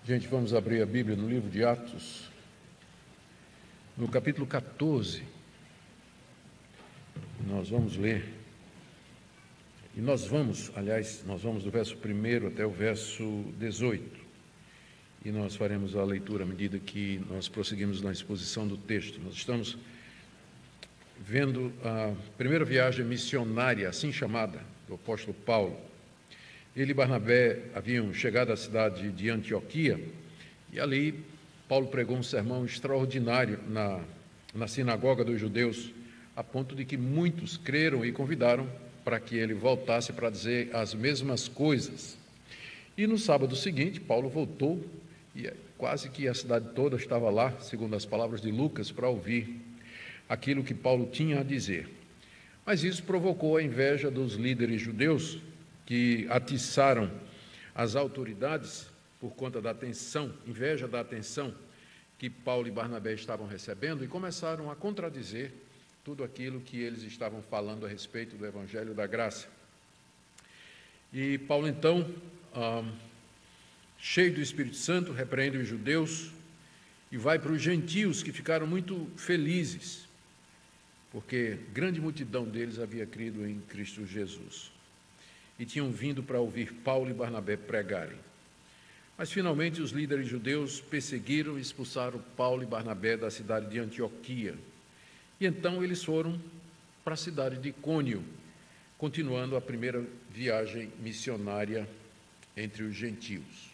Gente, vamos abrir a Bíblia no livro de Atos, no capítulo 14. Nós vamos ler, e nós vamos do verso 1 até o verso 18. E nós faremos a leitura à medida que nós prosseguimos na exposição do texto. Nós estamos vendo a primeira viagem missionária, assim chamada, do apóstolo Paulo. Ele e Barnabé haviam chegado à cidade de Antioquia e ali Paulo pregou um sermão extraordinário na sinagoga dos judeus, a ponto de que muitos creram e convidaram para que ele voltasse para dizer as mesmas coisas. E no sábado seguinte, Paulo voltou e quase que a cidade toda estava lá, segundo as palavras de Lucas, para ouvir aquilo que Paulo tinha a dizer. Mas isso provocou a inveja dos líderes judeus, que atiçaram as autoridades por conta da atenção, inveja da atenção que Paulo e Barnabé estavam recebendo, e começaram a contradizer tudo aquilo que eles estavam falando a respeito do Evangelho da Graça. E Paulo, então, cheio do Espírito Santo, repreende os judeus e vai para os gentios, que ficaram muito felizes, porque grande multidão deles havia crido em Cristo Jesus e tinham vindo para ouvir Paulo e Barnabé pregarem. Mas, finalmente, os líderes judeus perseguiram e expulsaram Paulo e Barnabé da cidade de Antioquia. E então eles foram para a cidade de Icônio, continuando a primeira viagem missionária entre os gentios.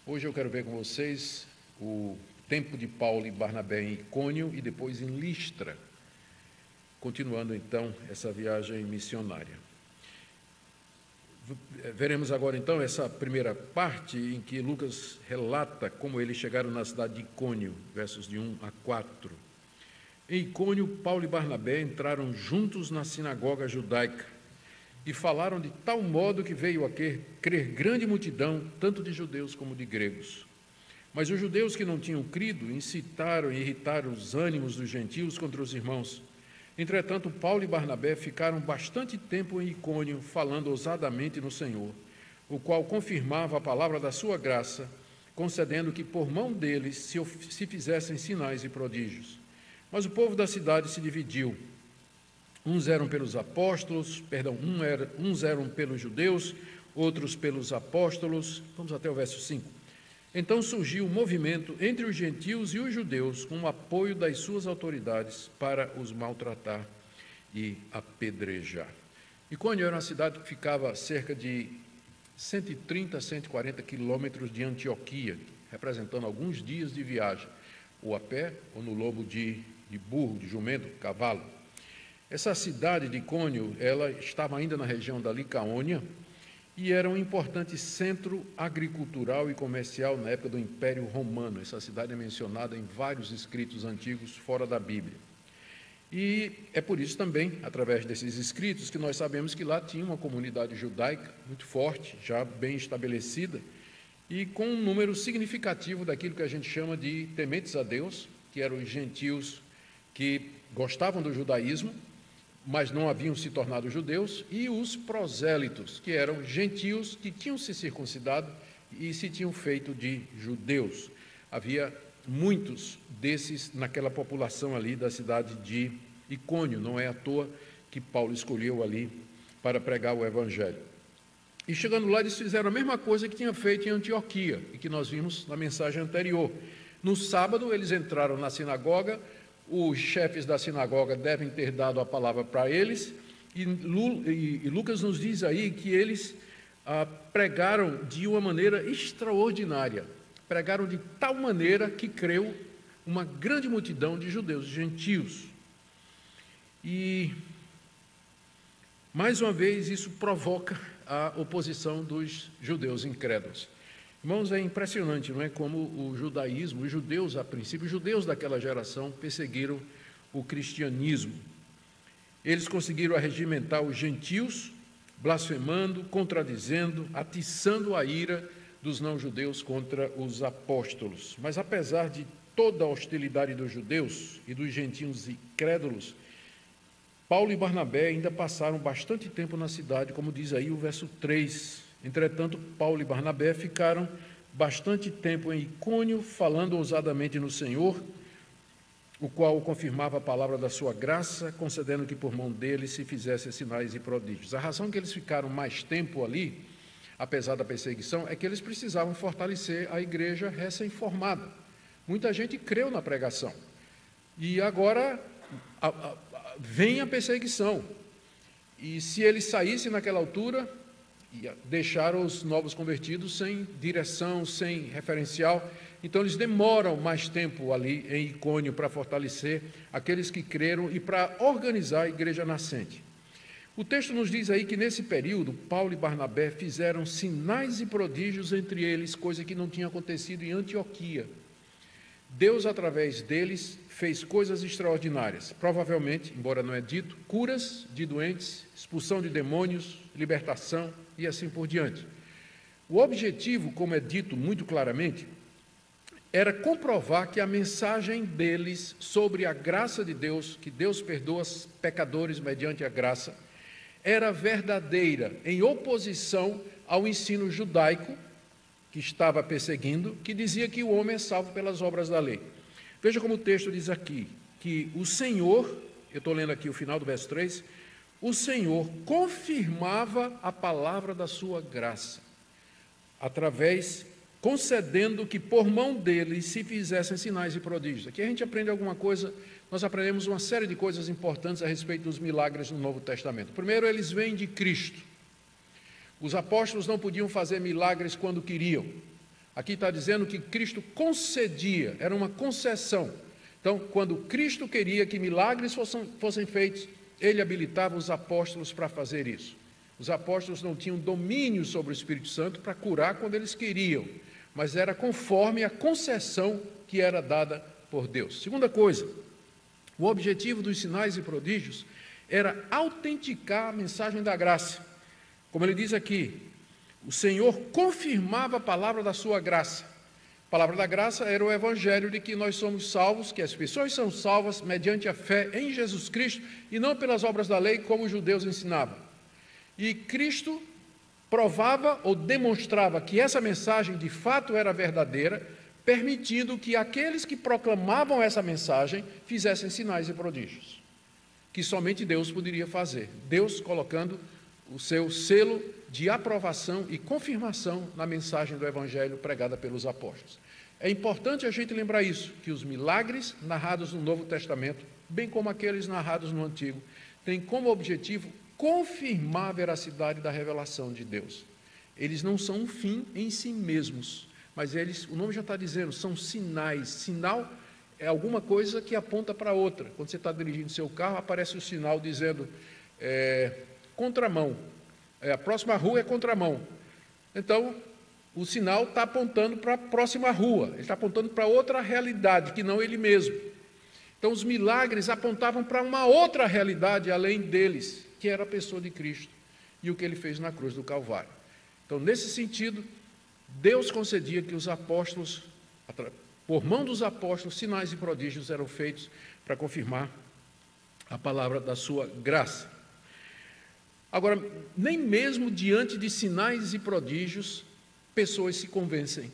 Hoje eu quero ver com vocês o tempo de Paulo e Barnabé em Icônio e depois em Listra, continuando então essa viagem missionária. Veremos agora então essa primeira parte em que Lucas relata como eles chegaram na cidade de Icônio, versos de 1 a 4. Em Icônio, Paulo e Barnabé entraram juntos na sinagoga judaica e falaram de tal modo que veio a crer grande multidão, tanto de judeus como de gregos. Mas os judeus que não tinham crido incitaram e irritaram os ânimos dos gentios contra os irmãos. Entretanto, Paulo e Barnabé ficaram bastante tempo em Icônio, falando ousadamente no Senhor, o qual confirmava a palavra da sua graça, concedendo que por mão deles se fizessem sinais e prodígios. Mas o povo da cidade se dividiu. Uns eram pelos pelos judeus, outros pelos apóstolos. Vamos até o verso 5. Então surgiu um movimento entre os gentios e os judeus, com o apoio das suas autoridades, para os maltratar e apedrejar. Icônio era uma cidade que ficava a cerca de 130 a 140 quilômetros de Antioquia, representando alguns dias de viagem, ou a pé, ou no lombo de burro, de jumento, cavalo. Essa cidade de Icônio, ela estava ainda na região da Licaônia, e era um importante centro agricultural e comercial na época do Império Romano. Essa cidade é mencionada em vários escritos antigos fora da Bíblia. E é por isso também, através desses escritos, que nós sabemos que lá tinha uma comunidade judaica muito forte, já bem estabelecida, e com um número significativo daquilo que a gente chama de tementes a Deus, que eram os gentios que gostavam do judaísmo, mas não haviam se tornado judeus, e os prosélitos, que eram gentios que tinham se circuncidado e se tinham feito de judeus. Havia muitos desses naquela população ali da cidade de Icônio, não é à toa que Paulo escolheu ali para pregar o Evangelho. E chegando lá, eles fizeram a mesma coisa que tinha feito em Antioquia, e que nós vimos na mensagem anterior. No sábado, eles entraram na sinagoga. Os chefes da sinagoga devem ter dado a palavra para eles, e Lucas nos diz aí que eles pregaram de uma maneira extraordinária, pregaram de tal maneira que creu uma grande multidão de judeus, gentios. E, mais uma vez, isso provoca a oposição dos judeus incrédulos. Irmãos, é impressionante, não é? Como o judaísmo, os judeus, a princípio, os judeus daquela geração perseguiram o cristianismo. Eles conseguiram arregimentar os gentios, blasfemando, contradizendo, atiçando a ira dos não-judeus contra os apóstolos. Mas, apesar de toda a hostilidade dos judeus e dos gentios incrédulos, Paulo e Barnabé ainda passaram bastante tempo na cidade, como diz aí o verso 3. Entretanto, Paulo e Barnabé ficaram bastante tempo em Icônio, falando ousadamente no Senhor, o qual confirmava a palavra da sua graça, concedendo que por mão dele se fizessem sinais e prodígios. A razão que eles ficaram mais tempo ali, apesar da perseguição, é que eles precisavam fortalecer a igreja recém-formada. Muita gente creu na pregação. E agora vem a perseguição. E se eles saíssem naquela altura, deixaram os novos convertidos sem direção, sem referencial. Então, eles demoram mais tempo ali em Icônio para fortalecer aqueles que creram e para organizar a igreja nascente. O texto nos diz aí que, nesse período, Paulo e Barnabé fizeram sinais e prodígios entre eles, coisa que não tinha acontecido em Antioquia. Deus, através deles, fez coisas extraordinárias. Provavelmente, embora não é dito, curas de doentes, expulsão de demônios, libertação e assim por diante. O objetivo, como é dito muito claramente, era comprovar que a mensagem deles sobre a graça de Deus, que Deus perdoa os pecadores mediante a graça, era verdadeira, em oposição ao ensino judaico, que estava perseguindo, que dizia que o homem é salvo pelas obras da lei. Veja como o texto diz aqui, que o Senhor, eu estou lendo aqui o final do verso 3, o Senhor confirmava a palavra da sua graça, concedendo que por mão dele se fizessem sinais e prodígios. Aqui a gente aprende alguma coisa, nós aprendemos uma série de coisas importantes a respeito dos milagres no Novo Testamento. Primeiro, eles vêm de Cristo. Os apóstolos não podiam fazer milagres quando queriam. Aqui está dizendo que Cristo concedia, era uma concessão. Então, quando Cristo queria que milagres fossem feitos, ele habilitava os apóstolos para fazer isso. Os apóstolos não tinham domínio sobre o Espírito Santo para curar quando eles queriam, mas era conforme a concessão que era dada por Deus. Segunda coisa, o objetivo dos sinais e prodígios era autenticar a mensagem da graça. Como ele diz aqui, o Senhor confirmava a palavra da sua graça. A palavra da graça era o evangelho de que nós somos salvos, que as pessoas são salvas mediante a fé em Jesus Cristo e não pelas obras da lei, como os judeus ensinavam. E Cristo provava ou demonstrava que essa mensagem de fato era verdadeira, permitindo que aqueles que proclamavam essa mensagem fizessem sinais e prodígios, que somente Deus poderia fazer. Deus colocando o seu selo de aprovação e confirmação na mensagem do Evangelho pregada pelos apóstolos. É importante a gente lembrar isso, que os milagres narrados no Novo Testamento, bem como aqueles narrados no Antigo, têm como objetivo confirmar a veracidade da revelação de Deus. Eles não são um fim em si mesmos, mas eles, o nome já está dizendo, são sinais. Sinal é alguma coisa que aponta para outra. Quando você está dirigindo seu carro, aparece o sinal dizendo contramão. A próxima rua é contramão. Então, o sinal está apontando para a próxima rua, ele está apontando para outra realidade, que não ele mesmo. Então, os milagres apontavam para uma outra realidade além deles, que era a pessoa de Cristo e o que ele fez na cruz do Calvário. Então, nesse sentido, Deus concedia que os apóstolos, por mão dos apóstolos, sinais e prodígios eram feitos para confirmar a palavra da sua graça. Agora, nem mesmo diante de sinais e prodígios, pessoas se convencem.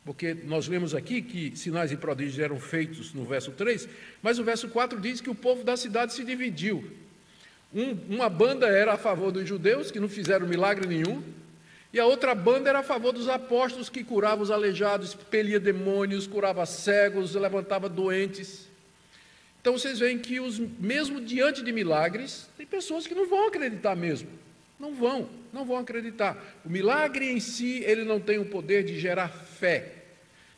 Porque nós lemos aqui que sinais e prodígios eram feitos no verso 3, mas o verso 4 diz que o povo da cidade se dividiu. Uma banda era a favor dos judeus, que não fizeram milagre nenhum, e a outra banda era a favor dos apóstolos, que curavam os aleijados, expelia demônios, curava cegos, levantava doentes. Então, vocês veem que, mesmo diante de milagres, tem pessoas que não vão acreditar mesmo. Não vão acreditar. O milagre em si, ele não tem o poder de gerar fé,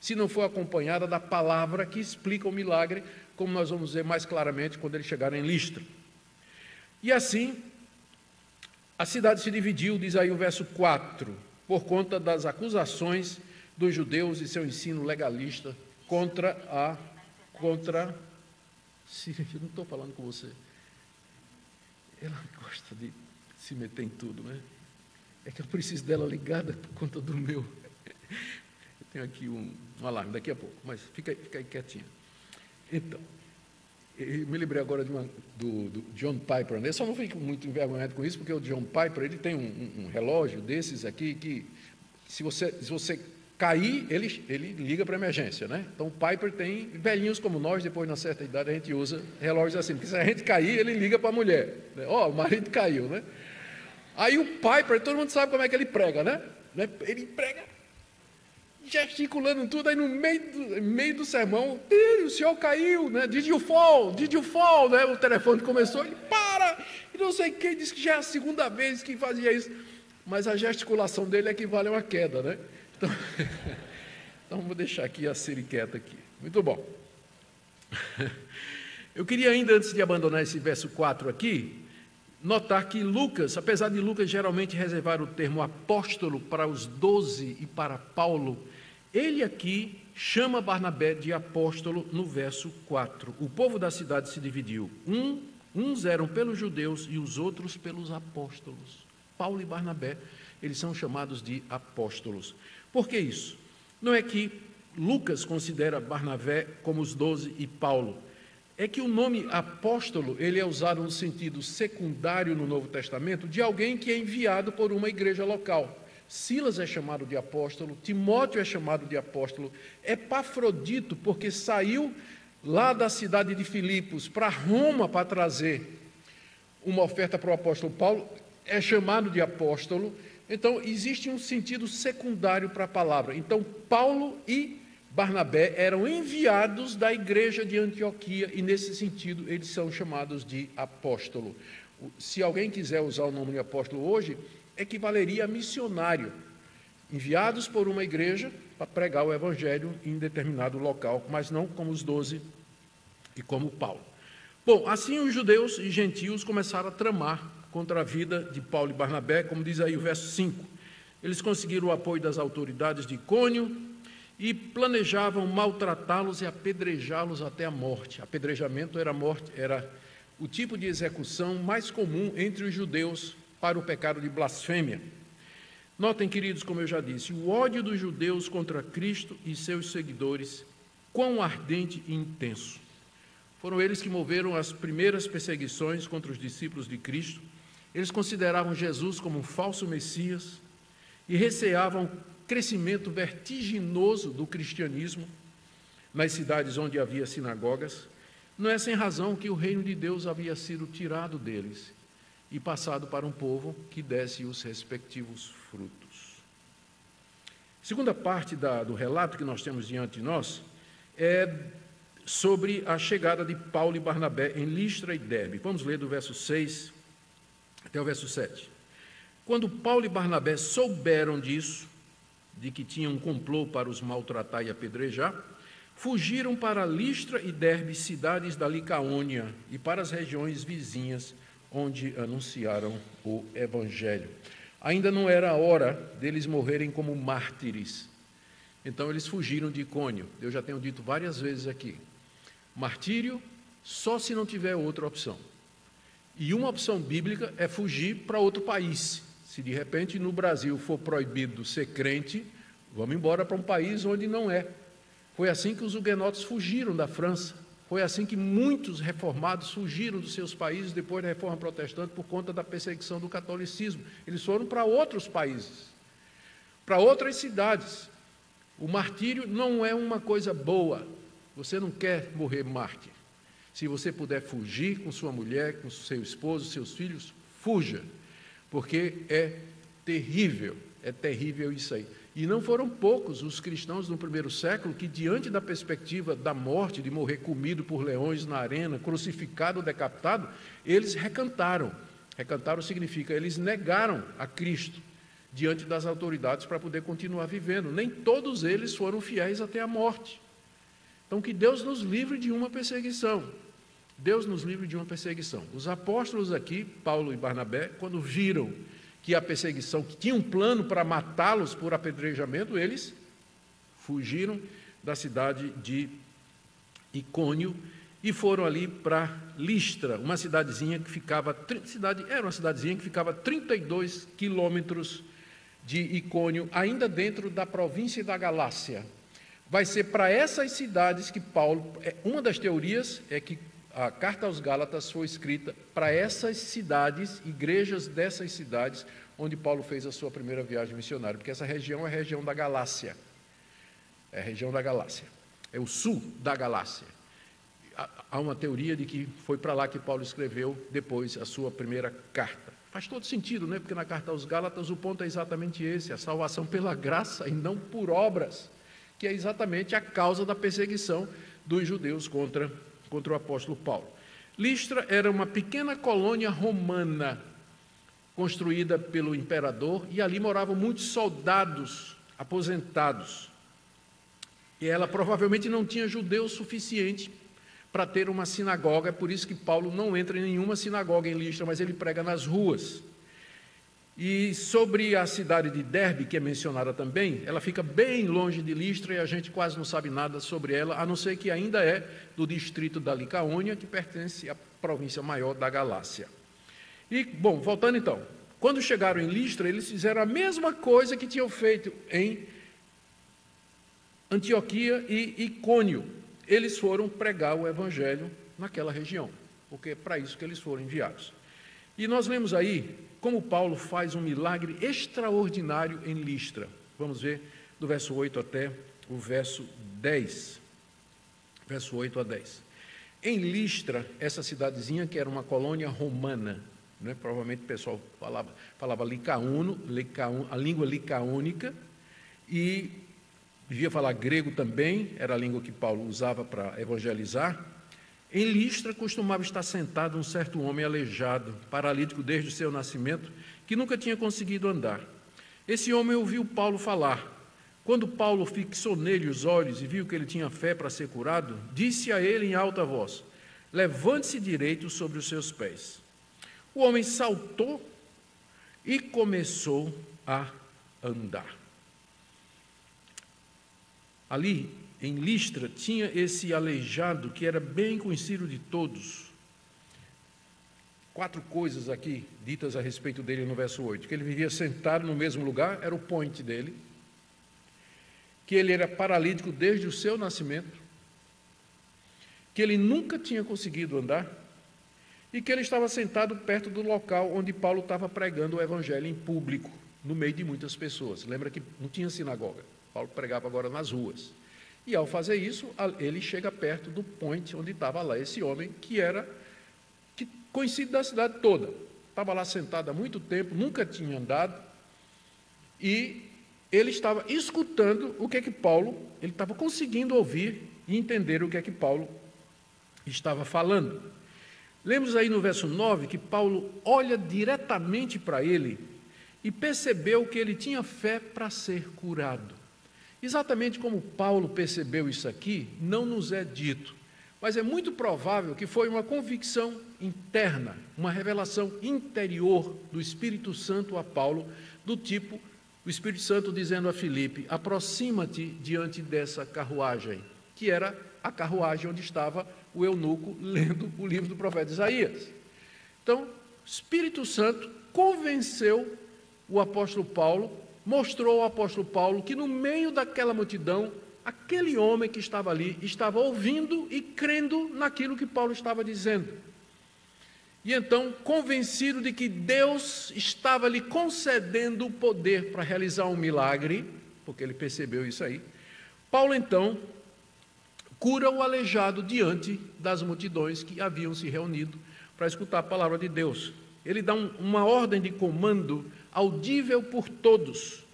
se não for acompanhada da palavra que explica o milagre, como nós vamos ver mais claramente quando ele chegar em Listra. E assim, a cidade se dividiu, diz aí o verso 4, por conta das acusações dos judeus e seu ensino legalista contra eu não estou falando com você. Ela gosta de se meter em tudo, né? É que eu preciso dela ligada por conta do meu. Eu tenho aqui um alarme daqui a pouco, mas fica aí quietinha. Então, eu me lembrei agora do John Piper, né? Eu só não fico muito envergonhado com isso, porque o John Piper, ele tem um relógio desses aqui, que se você cair, ele liga para emergência, né? Então o Piper tem, velhinhos como nós, depois de uma certa idade a gente usa relógios assim, porque se a gente cair, ele liga para a mulher, né? Ó, o marido caiu, né? Aí o Piper, todo mundo sabe como é que ele prega, né? Ele prega gesticulando tudo, aí no meio do sermão, o senhor caiu, né? Did you fall, né? O telefone começou, ele para, e não sei quem, disse que já é a segunda vez que fazia isso, mas a gesticulação dele equivale a uma queda, né? Então vou deixar aqui a Siri quieta aqui. Muito bom. Eu queria ainda, antes de abandonar esse verso 4 aqui, notar que Lucas, apesar de Lucas geralmente reservar o termo apóstolo para os 12 e para Paulo, ele aqui chama Barnabé de apóstolo no verso 4. O povo da cidade se dividiu. Uns eram pelos judeus e os outros pelos apóstolos. Paulo e Barnabé, eles são chamados de apóstolos. Por que isso? Não é que Lucas considera Barnabé como os 12 e Paulo. É que o nome apóstolo, ele é usado no sentido secundário no Novo Testamento de alguém que é enviado por uma igreja local. Silas é chamado de apóstolo, Timóteo é chamado de apóstolo, Epafrodito, porque saiu lá da cidade de Filipos para Roma para trazer uma oferta para o apóstolo Paulo, é chamado de apóstolo. Então, existe um sentido secundário para a palavra. Então, Paulo e Barnabé eram enviados da igreja de Antioquia e, nesse sentido, eles são chamados de apóstolo. Se alguém quiser usar o nome de apóstolo hoje, equivaleria a missionário, enviados por uma igreja para pregar o evangelho em determinado local, mas não como os 12 e como Paulo. Bom, assim os judeus e gentios começaram a tramar contra a vida de Paulo e Barnabé, como diz aí o verso 5. Eles conseguiram o apoio das autoridades de Icônio e planejavam maltratá-los e apedrejá-los até a morte. Apedrejamento era o tipo de execução mais comum entre os judeus para o pecado de blasfêmia. Notem, queridos, como eu já disse, o ódio dos judeus contra Cristo e seus seguidores, quão ardente e intenso. Foram eles que moveram as primeiras perseguições contra os discípulos de Cristo. Eles consideravam Jesus como um falso Messias e receavam o crescimento vertiginoso do cristianismo nas cidades onde havia sinagogas. Não é sem razão que o reino de Deus havia sido tirado deles e passado para um povo que desse os respectivos frutos. Segunda parte do relato que nós temos diante de nós é sobre a chegada de Paulo e Barnabé em Listra e Derbe. Vamos ler do verso 6 até o verso 7. Quando Paulo e Barnabé souberam disso, de que tinham um complô para os maltratar e apedrejar, fugiram para Listra e Derbe, cidades da Licaônia, e para as regiões vizinhas, onde anunciaram o Evangelho. Ainda não era a hora deles morrerem como mártires. Então eles fugiram de Icônio. Eu já tenho dito várias vezes aqui. Martírio só se não tiver outra opção. E uma opção bíblica é fugir para outro país. Se de repente no Brasil for proibido ser crente, vamos embora para um país onde não é. Foi assim que os huguenotes fugiram da França. Foi assim que muitos reformados fugiram dos seus países depois da Reforma Protestante por conta da perseguição do catolicismo. Eles foram para outros países, para outras cidades. O martírio não é uma coisa boa. Você não quer morrer mártir. Se você puder fugir com sua mulher, com seu esposo, seus filhos, fuja, porque é terrível isso aí. E não foram poucos os cristãos no primeiro século que, diante da perspectiva da morte, de morrer comido por leões na arena, crucificado ou decapitado, eles recantaram. Recantaram significa, eles negaram a Cristo diante das autoridades para poder continuar vivendo. Nem todos eles foram fiéis até a morte. Então, que Deus nos livre de uma perseguição. Deus nos livre de uma perseguição. Os apóstolos aqui, Paulo e Barnabé, quando viram que a perseguição, que tinha um plano para matá-los por apedrejamento, eles fugiram da cidade de Icônio e foram ali para Listra, uma cidadezinha que ficava, era uma cidadezinha que ficava 32 quilômetros de Icônio, ainda dentro da província da Galácia. Vai ser para essas cidades que Paulo, uma das teorias é que a carta aos Gálatas foi escrita para essas cidades, igrejas dessas cidades, onde Paulo fez a sua primeira viagem missionária, porque essa região é a região da Galácia. É a região da Galácia, é o sul da Galácia. Há uma teoria de que foi para lá que Paulo escreveu depois a sua primeira carta. Faz todo sentido, né? Porque na carta aos Gálatas o ponto é exatamente esse, a salvação pela graça e não por obras, que é exatamente a causa da perseguição dos judeus contra o apóstolo Paulo. Listra era uma pequena colônia romana, construída pelo imperador, e ali moravam muitos soldados aposentados. E ela provavelmente não tinha judeus suficiente para ter uma sinagoga, é por isso que Paulo não entra em nenhuma sinagoga em Listra, mas ele prega nas ruas. E sobre a cidade de Derbe, que é mencionada também, ela fica bem longe de Listra e a gente quase não sabe nada sobre ela, a não ser que ainda é do distrito da Licaônia, que pertence à província maior da Galácia. E, bom, voltando então, quando chegaram em Listra, eles fizeram a mesma coisa que tinham feito em Antioquia e Icônio. Eles foram pregar o evangelho naquela região, porque é para isso que eles foram enviados. E nós lemos aí como Paulo faz um milagre extraordinário em Listra. Vamos ver do verso 8 até o verso 10. Verso 8 a 10. Em Listra, essa cidadezinha que era uma colônia romana, né? Provavelmente o pessoal falava licaono, a língua licaônica, e devia falar grego também, era a língua que Paulo usava para evangelizar. Em Listra costumava estar sentado um certo homem aleijado, paralítico desde o seu nascimento, que nunca tinha conseguido andar. Esse homem ouviu Paulo falar. Quando Paulo fixou nele os olhos e viu que ele tinha fé para ser curado, disse a ele em alta voz: levante-se direito sobre os seus pés. O homem saltou e começou a andar. Ali, em Listra, tinha esse aleijado que era bem conhecido de todos. 4 coisas aqui ditas a respeito dele no verso 8. Que ele vivia sentado no mesmo lugar, era o point dele. Que ele era paralítico desde o seu nascimento. Que ele nunca tinha conseguido andar. E que ele estava sentado perto do local onde Paulo estava pregando o evangelho em público, no meio de muitas pessoas. Lembra que não tinha sinagoga. Paulo pregava agora nas ruas. E ao fazer isso, ele chega perto do point onde estava lá esse homem, que era conhecido da cidade toda. Estava lá sentado há muito tempo, nunca tinha andado, e ele estava escutando o que é que Paulo, ele estava conseguindo ouvir e entender o que é que Paulo estava falando. Lemos aí no verso 9 que Paulo olha diretamente para ele e percebeu que ele tinha fé para ser curado. Exatamente como Paulo percebeu isso aqui, não nos é dito, mas é muito provável que foi uma convicção interna, uma revelação interior do Espírito Santo a Paulo, do tipo, o Espírito Santo dizendo a Filipe: aproxima-te diante dessa carruagem, que era a carruagem onde estava o eunuco lendo o livro do profeta Isaías. Então, o Espírito Santo convenceu o apóstolo Paulo, mostrou ao apóstolo Paulo que no meio daquela multidão, aquele homem que estava ali estava ouvindo e crendo naquilo que Paulo estava dizendo. E então, convencido de que Deus estava lhe concedendo o poder para realizar um milagre, porque ele percebeu isso aí, Paulo então cura o aleijado diante das multidões que haviam se reunido para escutar a palavra de Deus. Ele dá uma ordem de comando audível por todos: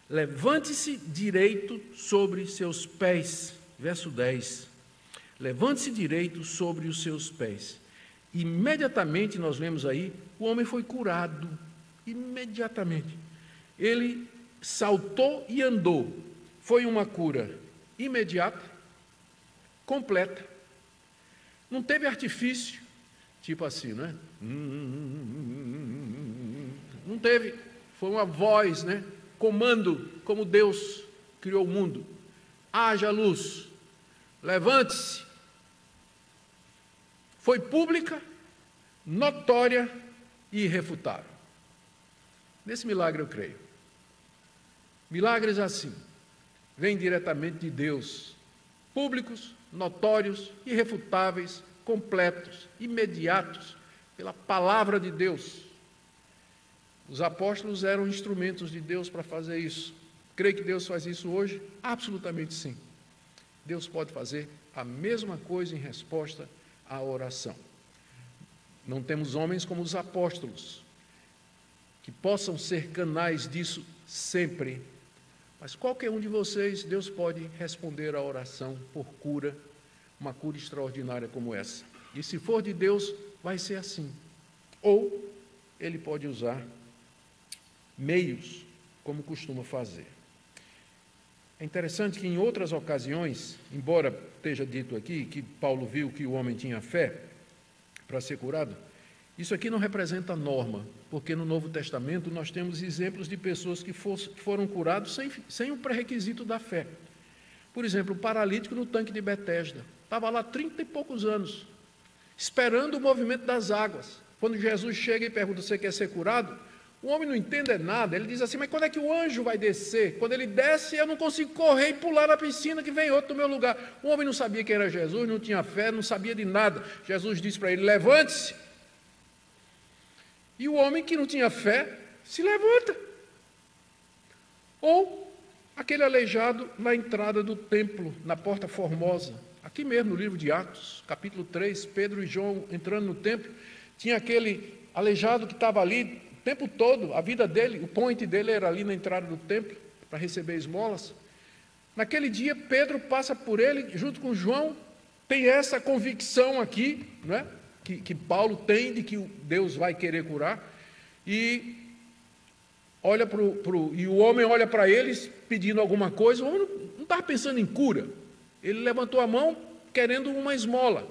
levante-se direito sobre seus pés. Verso 10. Levante-se direito sobre os seus pés. Imediatamente, nós lemos aí, o homem foi curado. Imediatamente. Ele saltou e andou. Foi uma cura imediata, completa. Não teve artifício, tipo assim, não é? Não teve. Foi uma voz, né? Comando, como Deus criou o mundo. Haja luz, levante-se. Foi pública, notória e irrefutável. Nesse milagre eu creio. Milagres assim, vêm diretamente de Deus, públicos, notórios, irrefutáveis, completos, imediatos, pela palavra de Deus. Os apóstolos eram instrumentos de Deus para fazer isso. Creio que Deus faz isso hoje? Absolutamente sim. Deus pode fazer a mesma coisa em resposta à oração. Não temos homens como os apóstolos, que possam ser canais disso sempre. Mas qualquer um de vocês, Deus pode responder à oração por cura, uma cura extraordinária como essa. E se for de Deus, vai ser assim. Ou Ele pode usar meios, como costuma fazer. É interessante que em outras ocasiões, embora esteja dito aqui que Paulo viu que o homem tinha fé para ser curado, isso aqui não representa norma, porque no Novo Testamento nós temos exemplos de pessoas que foram curados sem o pré-requisito da fé. Por exemplo, o paralítico no tanque de Betesda, estava lá 30 e poucos anos, esperando o movimento das águas. Quando Jesus chega e pergunta, você quer ser curado? O homem não entende nada, ele diz assim, mas quando é que o anjo vai descer? Quando ele desce, eu não consigo correr e pular na piscina que vem outro no meu lugar. O homem não sabia quem era Jesus, não tinha fé, não sabia de nada. Jesus disse para ele, levante-se. E o homem que não tinha fé, se levanta. Ou aquele aleijado na entrada do templo, na Porta Formosa. Aqui mesmo, no livro de Atos, capítulo 3, Pedro e João entrando no templo, tinha aquele aleijado que estava ali o tempo todo, a vida dele, o point dele era ali na entrada do templo, para receber esmolas. Naquele dia, Pedro passa por ele, junto com João, tem essa convicção aqui, não é? que Paulo tem de que Deus vai querer curar, e olha e o homem olha para eles pedindo alguma coisa. O homem não estava pensando em cura, ele levantou a mão querendo uma esmola.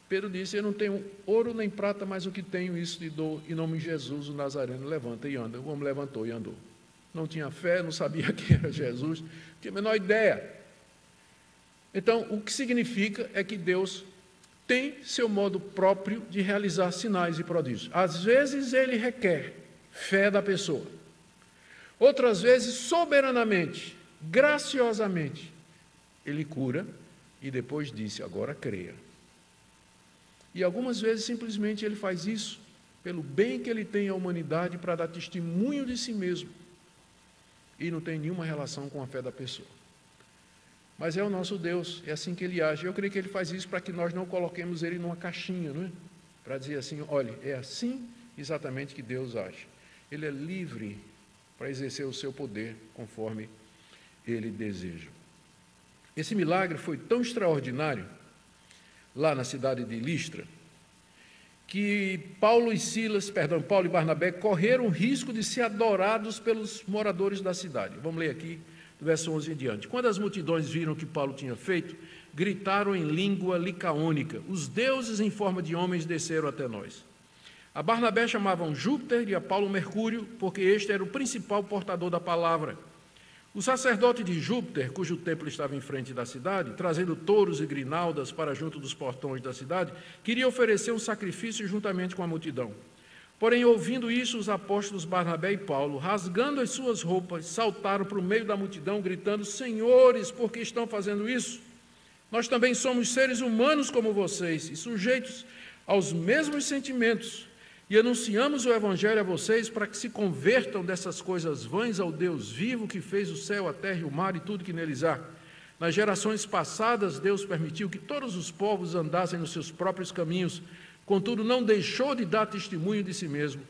Pedro disse, eu não tenho ouro nem prata, mas o que tenho, isso te dou, em nome de Jesus, o Nazareno, levanta e anda. O homem levantou e andou. Não tinha fé, não sabia quem era Jesus, não tinha a menor ideia. Então, o que significa é que Deus tem seu modo próprio de realizar sinais e prodígios. Às vezes ele requer fé da pessoa. Outras vezes, soberanamente, graciosamente, ele cura e depois disse, agora creia. E algumas vezes simplesmente ele faz isso pelo bem que ele tem à humanidade para dar testemunho de si mesmo. E não tem nenhuma relação com a fé da pessoa. Mas é o nosso Deus, é assim que Ele age. Eu creio que Ele faz isso para que nós não coloquemos Ele numa caixinha, não é? Para dizer assim, olha, é assim exatamente que Deus age. Ele é livre para exercer o seu poder conforme Ele deseja. Esse milagre foi tão extraordinário, lá na cidade de Listra, que Paulo e Barnabé correram o risco de ser adorados pelos moradores da cidade. Vamos ler aqui, do verso 11 em diante. Quando as multidões viram o que Paulo tinha feito, gritaram em língua licaônica, os deuses em forma de homens desceram até nós. A Barnabé chamavam Júpiter e a Paulo Mercúrio, porque este era o principal portador da palavra. O sacerdote de Júpiter, cujo templo estava em frente da cidade, trazendo touros e grinaldas para junto dos portões da cidade, queria oferecer um sacrifício juntamente com a multidão. Porém, ouvindo isso, os apóstolos Barnabé e Paulo, rasgando as suas roupas, saltaram para o meio da multidão, gritando, senhores, por que estão fazendo isso? Nós também somos seres humanos como vocês, e sujeitos aos mesmos sentimentos, e anunciamos o Evangelho a vocês para que se convertam dessas coisas vãs ao Deus vivo que fez o céu, a terra e o mar e tudo que neles há. Nas gerações passadas, Deus permitiu que todos os povos andassem nos seus próprios caminhos, contudo não deixou de dar testemunho de si mesmo,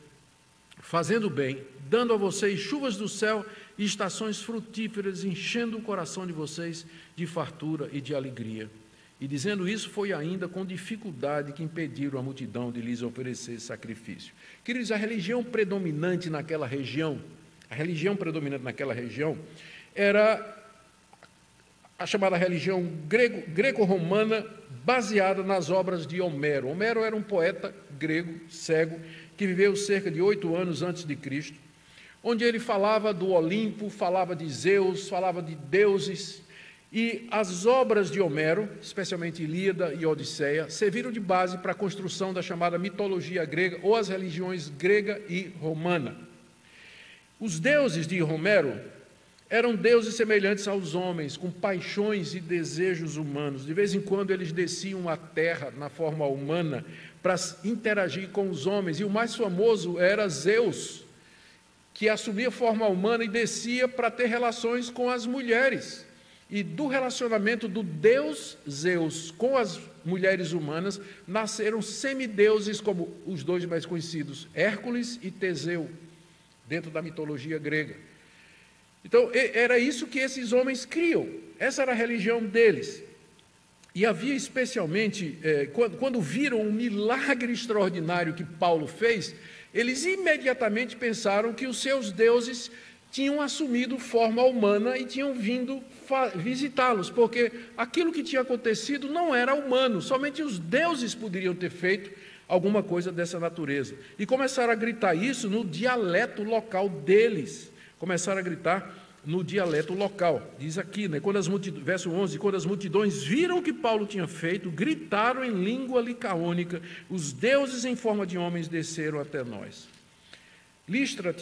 fazendo bem, dando a vocês chuvas do céu e estações frutíferas, enchendo o coração de vocês de fartura e de alegria. E dizendo isso, foi ainda com dificuldade que impediram a multidão de lhes oferecer sacrifício. Queridos, a religião predominante naquela região, era a chamada religião greco-romana, baseada nas obras de Homero. Homero era um poeta grego, cego, que viveu cerca de 8 anos antes de Cristo, onde ele falava do Olimpo, falava de Zeus, falava de deuses. E as obras de Homero, especialmente Ilíada e Odisseia, serviram de base para a construção da chamada mitologia grega ou as religiões grega e romana. Os deuses de Homero eram deuses semelhantes aos homens, com paixões e desejos humanos. De vez em quando eles desciam à terra na forma humana para interagir com os homens, e o mais famoso era Zeus, que assumia forma humana e descia para ter relações com as mulheres. E do relacionamento do deus Zeus com as mulheres humanas, nasceram semideuses como os dois mais conhecidos, Hércules e Teseu, dentro da mitologia grega. Então, era isso que esses homens criam, essa era a religião deles. E havia especialmente, quando viram um milagre extraordinário que Paulo fez, eles imediatamente pensaram que os seus deuses tinham assumido forma humana e tinham vindo visitá-los, porque aquilo que tinha acontecido não era humano, somente os deuses poderiam ter feito alguma coisa dessa natureza. E começaram a gritar isso no dialeto local deles, começaram a gritar no dialeto local. Diz aqui, né, verso 11, quando as multidões viram o que Paulo tinha feito, gritaram em língua licaônica, os deuses em forma de homens desceram até nós. Listra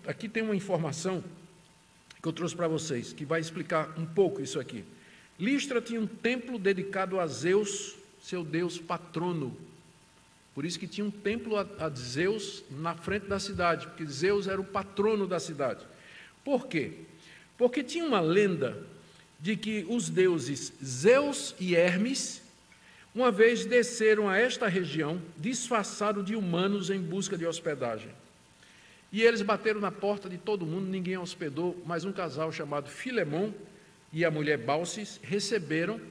aqui tem uma informação que eu trouxe para vocês, que vai explicar um pouco isso aqui. Listra tinha um templo dedicado a Zeus, seu deus patrono. Por isso que tinha um templo a Zeus na frente da cidade, porque Zeus era o patrono da cidade. Por quê? Porque tinha uma lenda de que os deuses Zeus e Hermes, uma vez desceram a esta região, disfarçados de humanos em busca de hospedagem. E eles bateram na porta de todo mundo, ninguém hospedou, mas um casal chamado Filemon e a mulher Baucis receberam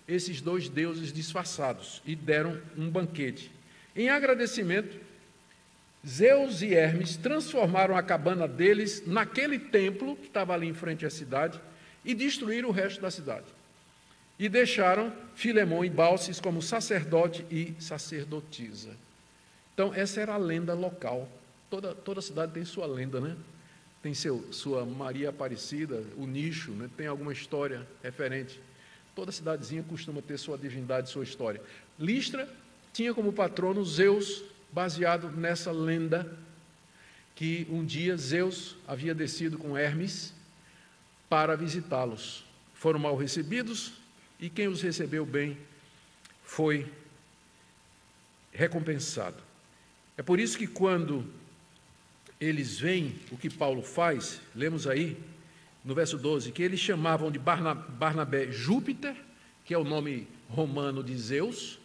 esses dois deuses disfarçados e deram um banquete. Em agradecimento, Zeus e Hermes transformaram a cabana deles naquele templo que estava ali em frente à cidade e destruíram o resto da cidade. E deixaram Filemon e Baucis como sacerdote e sacerdotisa. Então, essa era a lenda local. Toda cidade tem sua lenda, né? Tem sua Maria Aparecida, o nicho, né? Tem alguma história referente. Toda cidadezinha costuma ter sua divindade, sua história. Listra tinha como patrono Zeus, baseado nessa lenda que um dia Zeus havia descido com Hermes para visitá-los. Foram mal recebidos e quem os recebeu bem foi recompensado. É por isso que quando eles veem o que Paulo faz, lemos aí no verso 12, que eles chamavam de Barnabé Júpiter, que é o nome romano de Zeus,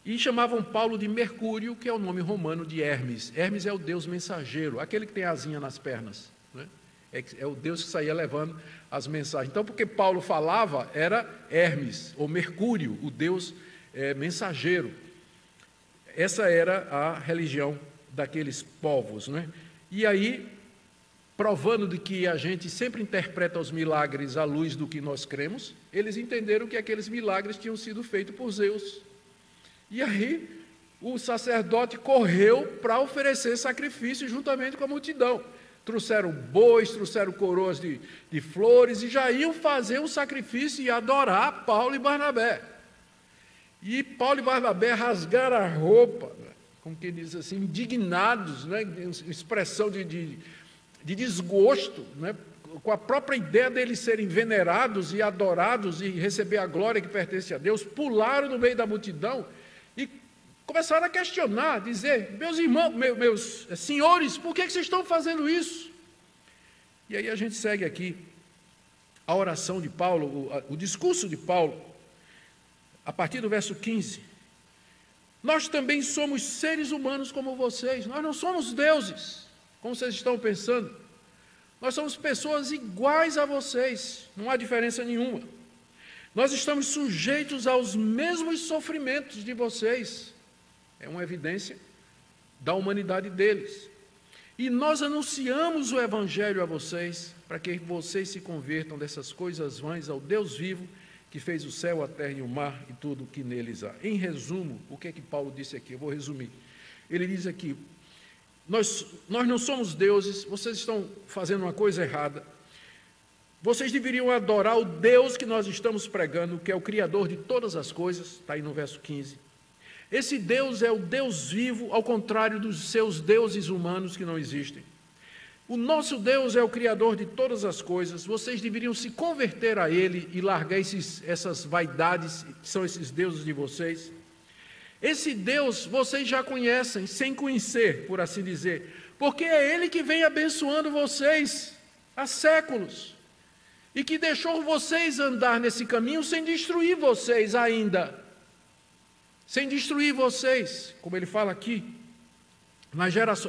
e chamavam Paulo de Mercúrio, que é o nome romano de Hermes. Hermes é o deus mensageiro, aquele que tem asinha nas pernas, né? É o deus que saía levando as mensagens. Então, porque Paulo falava, era Hermes, ou Mercúrio, o deus mensageiro. Essa era a religião daqueles povos, né? E aí, provando de que a gente sempre interpreta os milagres à luz do que nós cremos, eles entenderam que aqueles milagres tinham sido feitos por Zeus. E aí, o sacerdote correu para oferecer sacrifício juntamente com a multidão. Trouxeram bois, trouxeram coroas de flores e já iam fazer um sacrifício e adorar Paulo e Barnabé. E Paulo e Barnabé rasgaram a roupa, como quem diz assim, indignados, né, expressão de desgosto, né, com a própria ideia deles serem venerados e adorados e receber a glória que pertence a Deus, pularam no meio da multidão e começaram a questionar, dizer, meus irmãos, meus senhores, por que vocês estão fazendo isso? E aí a gente segue aqui a oração de Paulo, o discurso de Paulo, a partir do verso 15. Nós também somos seres humanos como vocês, nós não somos deuses, como vocês estão pensando. Nós somos pessoas iguais a vocês, não há diferença nenhuma. Nós estamos sujeitos aos mesmos sofrimentos de vocês. É uma evidência da humanidade deles. E nós anunciamos o Evangelho a vocês, para que vocês se convertam dessas coisas vãs ao Deus vivo, que fez o céu, a terra e o mar e tudo o que neles há. Em resumo, o que é que Paulo disse aqui? Eu vou resumir. Ele diz aqui, nós não somos deuses, vocês estão fazendo uma coisa errada. Vocês deveriam adorar o Deus que nós estamos pregando, que é o Criador de todas as coisas, está aí no verso 15. Esse Deus é o Deus vivo, ao contrário dos seus deuses humanos que não existem. O nosso Deus é o Criador de todas as coisas, vocês deveriam se converter a Ele e largar essas vaidades, que são esses deuses de vocês. Esse Deus vocês já conhecem, sem conhecer, por assim dizer, porque é Ele que vem abençoando vocês há séculos, e que deixou vocês andar nesse caminho sem destruir vocês ainda, sem destruir vocês, como ele fala aqui,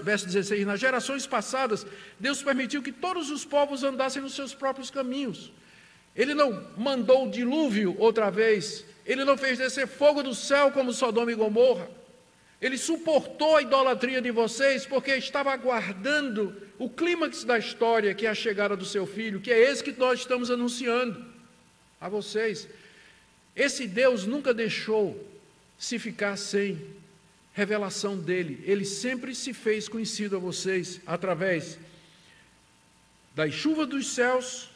verso 16, nas gerações passadas, Deus permitiu que todos os povos andassem nos seus próprios caminhos. Ele não mandou o dilúvio outra vez, Ele não fez descer fogo do céu como Sodoma e Gomorra. Ele suportou a idolatria de vocês porque estava aguardando o clímax da história, que é a chegada do seu Filho, que é esse que nós estamos anunciando a vocês. Esse Deus nunca deixou se ficar sem revelação dele. Ele sempre se fez conhecido a vocês através das chuvas dos céus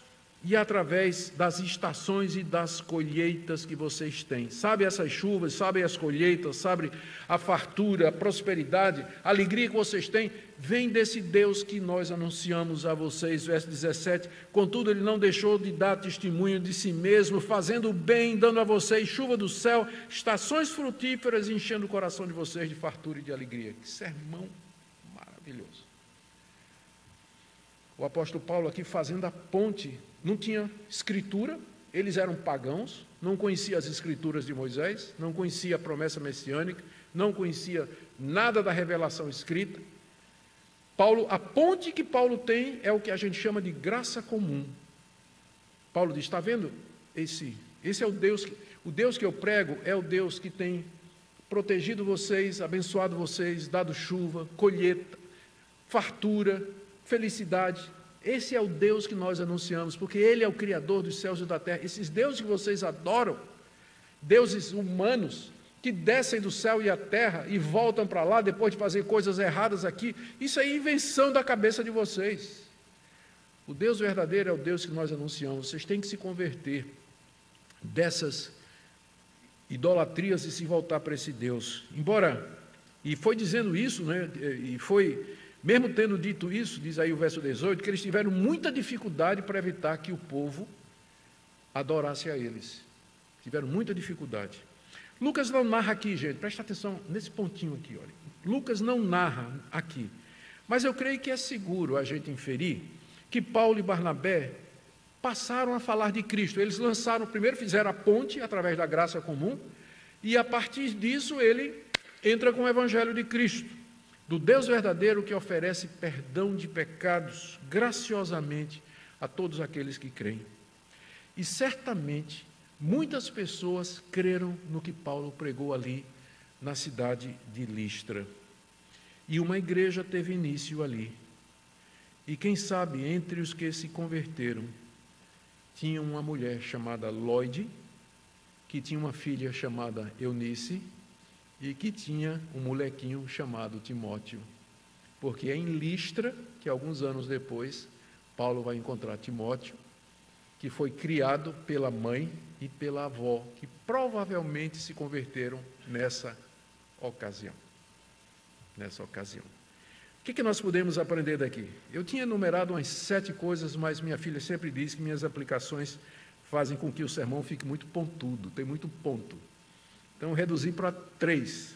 e através das estações e das colheitas que vocês têm. Sabe essas chuvas, sabe as colheitas, sabe a fartura, a prosperidade, a alegria que vocês têm, vem desse Deus que nós anunciamos a vocês. Verso 17, contudo ele não deixou de dar testemunho de si mesmo, fazendo o bem, dando a vocês chuva do céu, estações frutíferas, enchendo o coração de vocês de fartura e de alegria. Que sermão maravilhoso. O apóstolo Paulo aqui fazendo a ponte. Não tinha escritura, eles eram pagãos, não conhecia as escrituras de Moisés, não conhecia a promessa messiânica, não conhecia nada da revelação escrita. A ponte que Paulo tem é o que a gente chama de graça comum. Paulo diz, está vendo? Esse é o Deus que eu prego é o Deus que tem protegido vocês, abençoado vocês, dado chuva, colheita, fartura, felicidade. Esse é o Deus que nós anunciamos, porque Ele é o Criador dos céus e da terra. Esses deuses que vocês adoram, deuses humanos, que descem do céu e a terra e voltam para lá depois de fazer coisas erradas aqui, isso é invenção da cabeça de vocês. O Deus verdadeiro é o Deus que nós anunciamos. Vocês têm que se converter dessas idolatrias e se voltar para esse Deus. E foi dizendo isso, né, e foi... Mesmo tendo dito isso, diz aí o verso 18, que eles tiveram muita dificuldade para evitar que o povo adorasse a eles. Tiveram muita dificuldade. Lucas não narra aqui, gente, presta atenção nesse pontinho aqui, olha. Lucas não narra aqui, mas eu creio que é seguro a gente inferir que Paulo e Barnabé passaram a falar de Cristo. Eles primeiro fizeram a ponte através da graça comum, e a partir disso ele entra com o Evangelho de Cristo, do Deus verdadeiro que oferece perdão de pecados graciosamente a todos aqueles que creem. E certamente muitas pessoas creram no que Paulo pregou ali na cidade de Listra. E uma igreja teve início ali. E quem sabe entre os que se converteram, tinha uma mulher chamada Lóide, que tinha uma filha chamada Eunice, e que tinha um molequinho chamado Timóteo, porque é em Listra que alguns anos depois Paulo vai encontrar Timóteo, que foi criado pela mãe e pela avó, que provavelmente se converteram nessa ocasião. O que nós podemos aprender daqui? Eu tinha enumerado umas 7 coisas, mas minha filha sempre diz que minhas aplicações fazem com que o sermão fique muito pontudo, tem muito ponto. Então, reduzi para 3.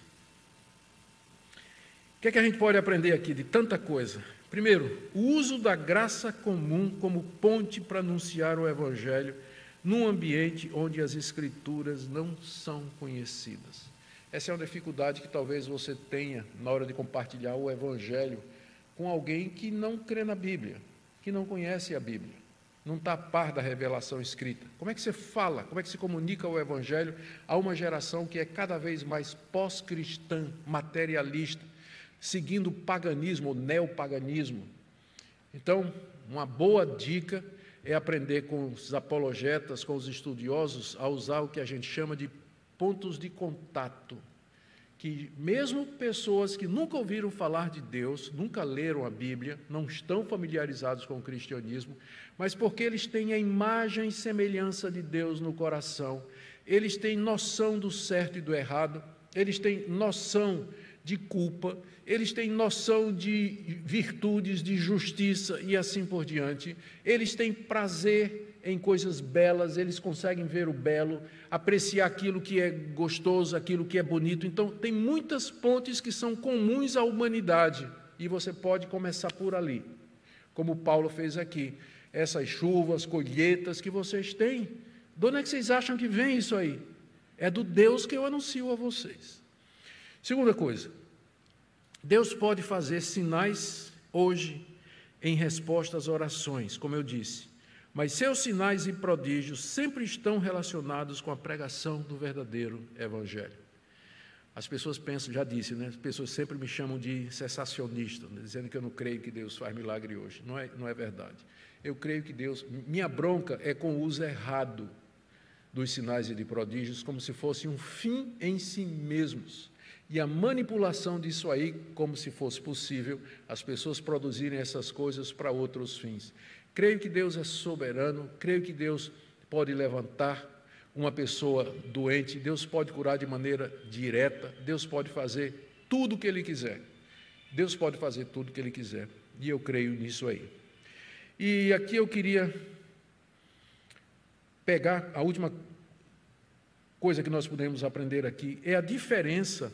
O que a gente pode aprender aqui de tanta coisa? Primeiro, o uso da graça comum como ponte para anunciar o Evangelho num ambiente onde as Escrituras não são conhecidas. Essa é uma dificuldade que talvez você tenha na hora de compartilhar o Evangelho com alguém que não crê na Bíblia, que não conhece a Bíblia, não está a par da revelação escrita. Como é que você fala, como é que se comunica o Evangelho a uma geração que é cada vez mais pós-cristã, materialista, seguindo o paganismo, o neopaganismo? Então, uma boa dica é aprender com os apologetas, com os estudiosos, a usar o que a gente chama de pontos de contato, que mesmo pessoas que nunca ouviram falar de Deus, nunca leram a Bíblia, não estão familiarizados com o cristianismo, mas porque eles têm a imagem e semelhança de Deus no coração, eles têm noção do certo e do errado, eles têm noção de culpa, eles têm noção de virtudes, de justiça e assim por diante, eles têm prazer em coisas belas, eles conseguem ver o belo, apreciar aquilo que é gostoso, aquilo que é bonito. Então, tem muitas pontes que são comuns à humanidade, e você pode começar por ali, como Paulo fez aqui. Essas chuvas, colheitas que vocês têm, de onde é que vocês acham que vem isso aí? É do Deus que eu anuncio a vocês. Segunda coisa, Deus pode fazer sinais hoje em resposta às orações, como eu disse, mas seus sinais e prodígios sempre estão relacionados com a pregação do verdadeiro Evangelho. As pessoas pensam, já disse, né? As pessoas sempre me chamam de cessacionista, dizendo que eu não creio que Deus faz milagre hoje. Não é verdade. Eu creio que Deus... Minha bronca é com o uso errado dos sinais e de prodígios, como se fosse um fim em si mesmos. E a manipulação disso aí, como se fosse possível, as pessoas produzirem essas coisas para outros fins. Creio que Deus é soberano, creio que Deus pode levantar uma pessoa doente, Deus pode curar de maneira direta, Deus pode fazer tudo o que Ele quiser. Deus pode fazer tudo o que Ele quiser, e eu creio nisso aí. E aqui eu queria pegar a última coisa que nós podemos aprender aqui, é a diferença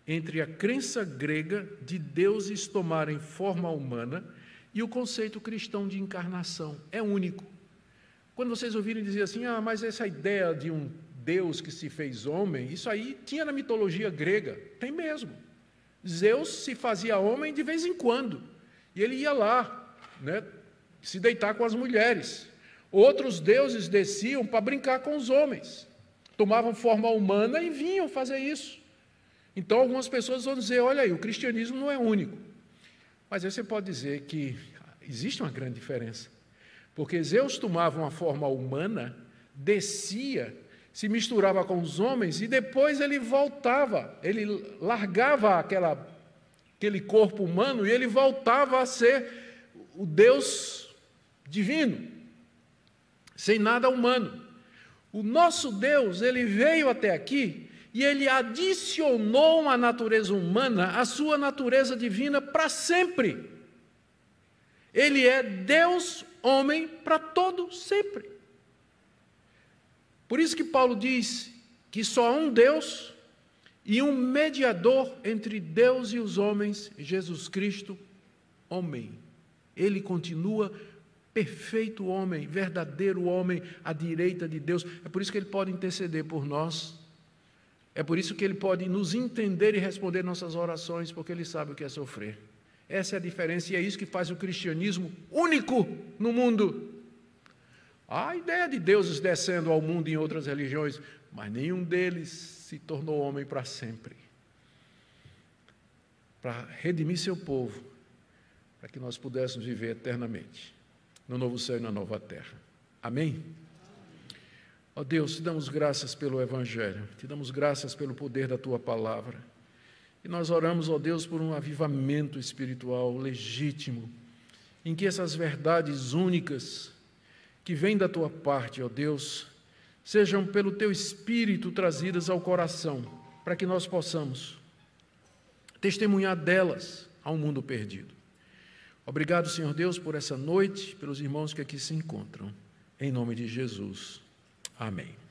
entre a crença grega de deuses tomarem forma humana e o conceito cristão de encarnação. É único. Quando vocês ouvirem dizer assim, mas essa ideia de um Deus que se fez homem, isso aí tinha na mitologia grega, tem mesmo. Zeus se fazia homem de vez em quando, e ele ia lá, né, se deitar com as mulheres. Outros deuses desciam para brincar com os homens, tomavam forma humana e vinham fazer isso. Então algumas pessoas vão dizer, olha aí, o cristianismo não é único. Mas aí você pode dizer que existe uma grande diferença. Porque Zeus tomava uma forma humana, descia, se misturava com os homens e depois ele voltava, ele largava aquele corpo humano e ele voltava a ser o Deus divino, sem nada humano. O nosso Deus, ele veio até aqui e ele adicionou uma natureza humana à sua natureza divina para sempre. Ele é Deus homem para todo sempre. Por isso que Paulo diz que só há um Deus e um mediador entre Deus e os homens, Jesus Cristo, homem. Ele continua perfeito homem, verdadeiro homem, à direita de Deus. É por isso que ele pode interceder por nós. É por isso que ele pode nos entender e responder nossas orações, porque ele sabe o que é sofrer. Essa é a diferença e é isso que faz o cristianismo único no mundo. Há a ideia de deuses descendo ao mundo em outras religiões, mas nenhum deles se tornou homem para sempre. Para redimir seu povo, para que nós pudéssemos viver eternamente no novo céu e na nova terra. Amém? Ó Deus, te damos graças pelo Evangelho, te damos graças pelo poder da Tua palavra. E nós oramos, ó Deus, por um avivamento espiritual legítimo, em que essas verdades únicas que vêm da Tua parte, ó Deus, sejam pelo Teu Espírito trazidas ao coração, para que nós possamos testemunhar delas ao mundo perdido. Obrigado, Senhor Deus, por essa noite, pelos irmãos que aqui se encontram. Em nome de Jesus. Amém.